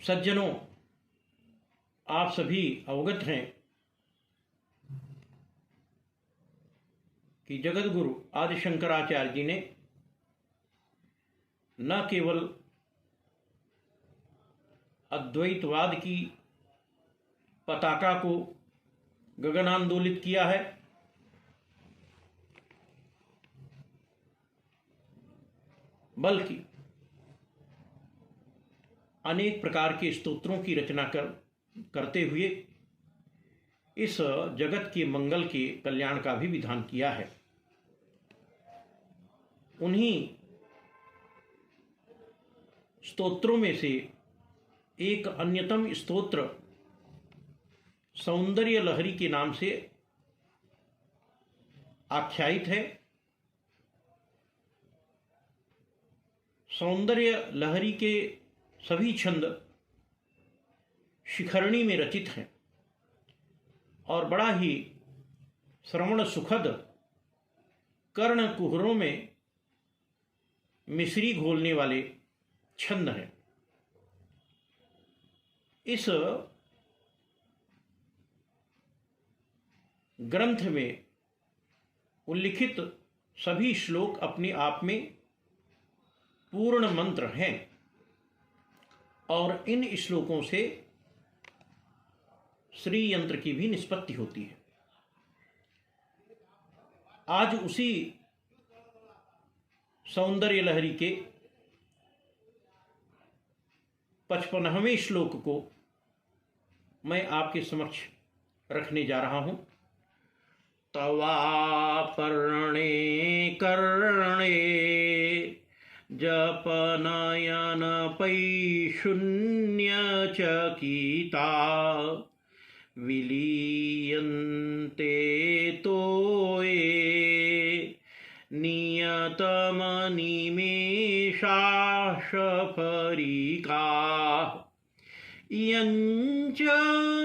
सज्जनों, आप सभी अवगत हैं कि जगत गुरु आदि शंकराचार्य जी ने न केवल अद्वैतवाद की पताका को गगनांदोलित किया है, बल्कि अनेक प्रकार के स्तोत्रों की रचना करते हुए इस जगत के मंगल के कल्याण का भी विधान किया है। उन्हीं स्तोत्रों में से एक अन्यतम स्तोत्र सौंदर्य लहरी के नाम से आख्यायित है। सौंदर्य लहरी के सभी छंद शिखरणी में रचित हैं और बड़ा ही श्रवण सुखद, कर्ण कुहरों में मिश्री घोलने वाले छंद हैं। इस ग्रंथ में उल्लिखित सभी श्लोक अपने आप में पूर्ण मंत्र हैं और इन श्लोकों से श्री यंत्र की भी निष्पत्ति होती है। आज उसी सौंदर्य लहरी के 55वें श्लोक को मैं आपके समक्ष रखने जा रहा हूं। तवापर्णे कर्णे जपनयन पैशून्य चकिता विलीयन्ते तोये नियतमनिमेषाशफरिका यञ्च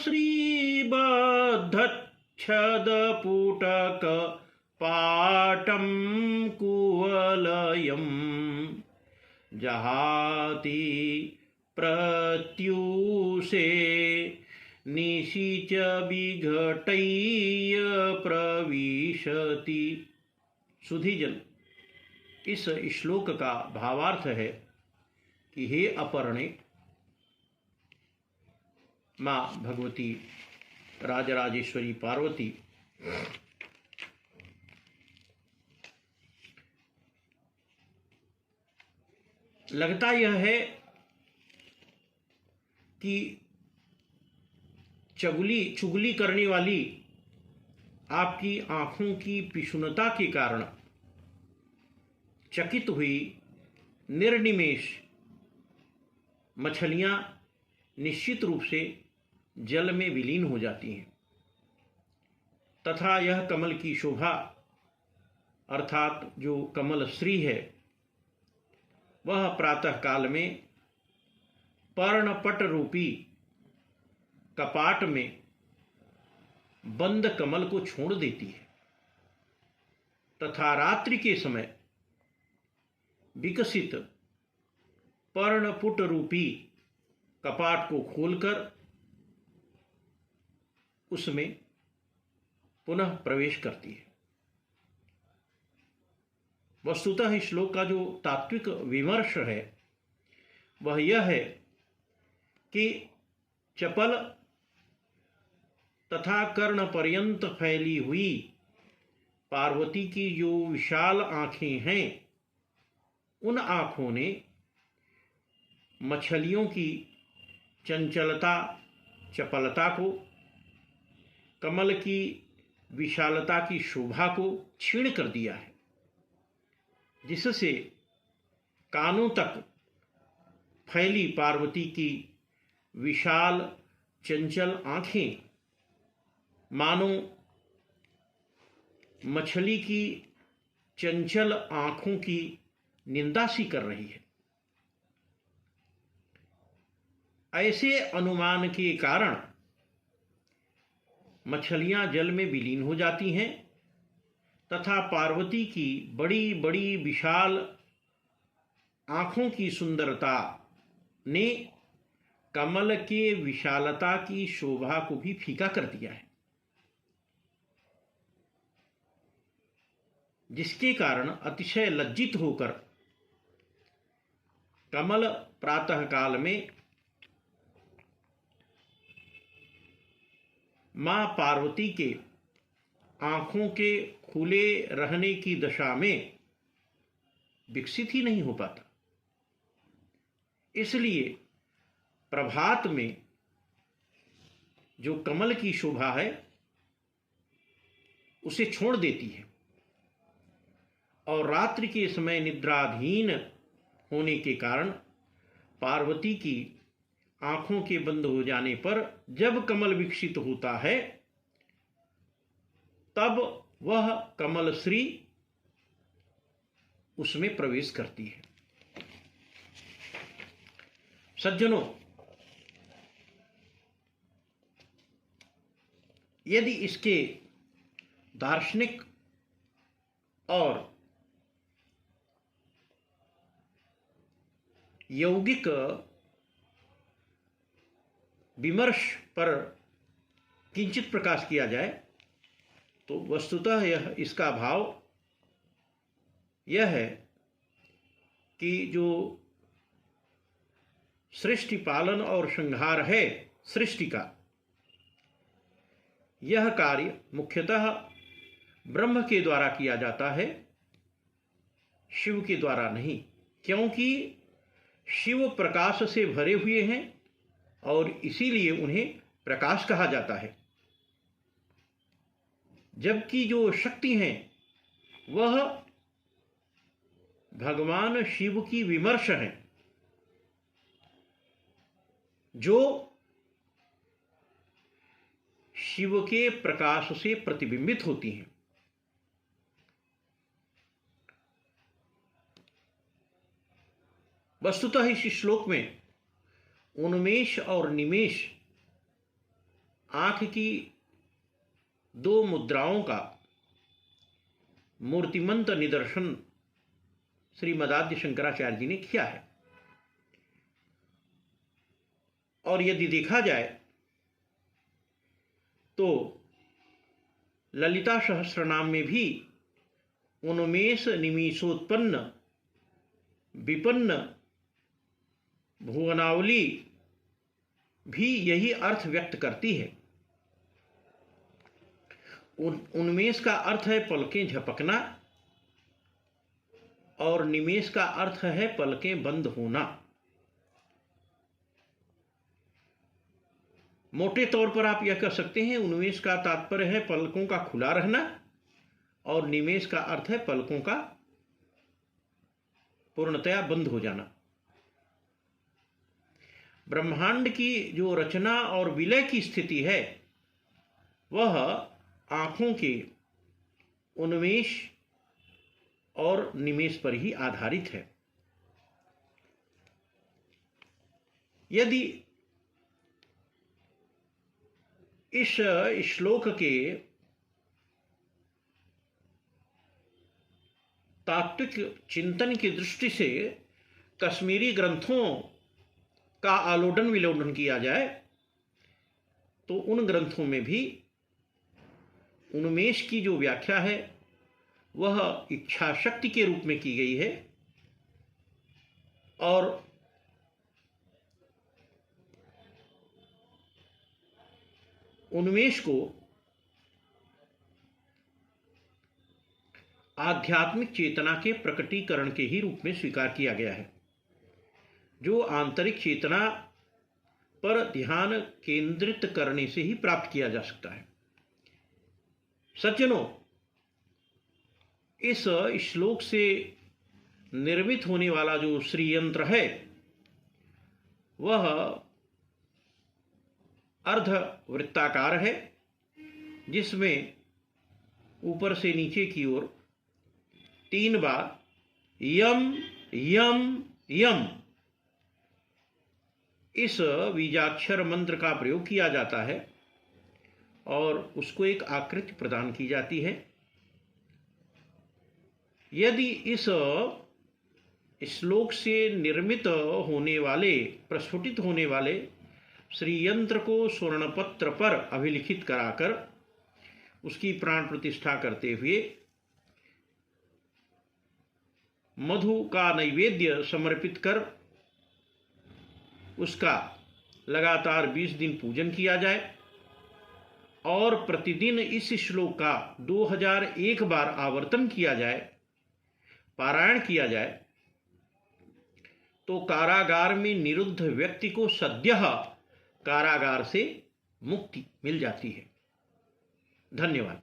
श्रीबद्धच्छदपुटक पाटं कुवलयं जहाति प्रत्यूषे निशिच विघटय्य प्रविशति। सुधीजन, इस श्लोक का भावार्थ है कि हे अपर्णे, माँ भगवती राजराजेश्वरी पार्वती लगता यह है कि चुगली करने वाली आपकी आंखों की पिशुनता के कारण चकित हुई निर्निमेष मछलियां निश्चित रूप से जल में विलीन हो जाती हैं तथा यह कमल की शोभा अर्थात जो कमल श्री है वह प्रातः काल में पर्णपट रूपी कपाट में बंद कमल को छोड़ देती है तथा रात्रि के समय विकसित पर्णपुट रूपी कपाट को खोलकर उसमें पुनः प्रवेश करती है। वस्तुतः इस श्लोक का जो तात्विक विमर्श है वह यह है कि चपल तथा कर्ण पर्यंत फैली हुई पार्वती की जो विशाल आंखें हैं, उन आंखों ने मछलियों की चंचलता चपलता को, कमल की विशालता की शोभा को क्षीण कर दिया है, जिससे कानों तक फैली पार्वती की विशाल चंचल आंखें मानो मछली की चंचल आंखों की निंदा सी कर रही है। ऐसे अनुमान के कारण मछलियां जल में विलीन हो जाती हैं तथा पार्वती की बड़ी बड़ी विशाल आंखों की सुंदरता ने कमल के विशालता की शोभा को भी फीका कर दिया है, जिसके कारण अतिशय लज्जित होकर कमल प्रातः काल में मां पार्वती के आंखों के खुले रहने की दशा में विकसित ही नहीं हो पाता। इसलिए प्रभात में जो कमल की शोभा है उसे छोड़ देती है और रात्रि के समय निद्राधीन होने के कारण पार्वती की आंखों के बंद हो जाने पर जब कमल विकसित होता है तब वह कमल श्री उसमें प्रवेश करती है। सज्जनों, यदि इसके दार्शनिक और यौगिक विमर्श पर किंचित प्रकाश किया जाए तो वस्तुतः यह इसका भाव यह है कि जो सृष्टि पालन और संहार है सृष्टि का, यह कार्य मुख्यतः ब्रह्म के द्वारा किया जाता है, शिव के द्वारा नहीं, क्योंकि शिव प्रकाश से भरे हुए हैं और इसीलिए उन्हें प्रकाश कहा जाता है। जबकि जो शक्ति हैं वह भगवान शिव की विमर्श हैं, जो शिव के प्रकाश से प्रतिबिंबित होती हैं। वस्तुतः इस श्लोक में उन्मेष और निमेष आंख की दो मुद्राओं का मूर्तिमंत निदर्शन श्रीमदाद्य शंकराचार्य जी ने किया है। और यदि देखा जाए तो ललिता सहस्रनाम में भी उन्मेष निमीषोत्पन्न विपन्न भुवनावली भी यही अर्थ व्यक्त करती है। उन्मेष का अर्थ है पलकें झपकना और निमेष का अर्थ है पलकें बंद होना। मोटे तौर पर आप यह कह सकते हैं उन्मेष का तात्पर्य है पलकों का खुला रहना और निमेष का अर्थ है पलकों का पूर्णतया बंद हो जाना। ब्रह्मांड की जो रचना और विलय की स्थिति है वह आंखों के उन्मेष और निमेष पर ही आधारित है। यदि इस श्लोक के तात्विक चिंतन की दृष्टि से कश्मीरी ग्रंथों का आलोडन विलोडन किया जाए तो उन ग्रंथों में भी उन्मेष की जो व्याख्या है वह इच्छा शक्ति के रूप में की गई है और उन्मेष को आध्यात्मिक चेतना के प्रकटीकरण के ही रूप में स्वीकार किया गया है, जो आंतरिक चेतना पर ध्यान केंद्रित करने से ही प्राप्त किया जा सकता है। सज्जनों, इस श्लोक से निर्मित होने वाला जो श्री यंत्र है वह अर्ध वृत्ताकार है, जिसमें ऊपर से नीचे की ओर 3 बार यम यम यम इस बीजाक्षर मंत्र का प्रयोग किया जाता है और उसको एक आकृति प्रदान की जाती है। यदि इस श्लोक से निर्मित होने वाले प्रस्फुटित होने वाले श्रीयंत्र को स्वर्णपत्र पर अभिलिखित कराकर उसकी प्राण प्रतिष्ठा करते हुए मधु का नैवेद्य समर्पित कर उसका लगातार 20 दिन पूजन किया जाए और प्रतिदिन इस श्लोक का 2001 बार आवर्तन किया जाए, पारायण किया जाए, तो कारागार में निरुद्ध व्यक्ति को सद्यः कारागार से मुक्ति मिल जाती है। धन्यवाद।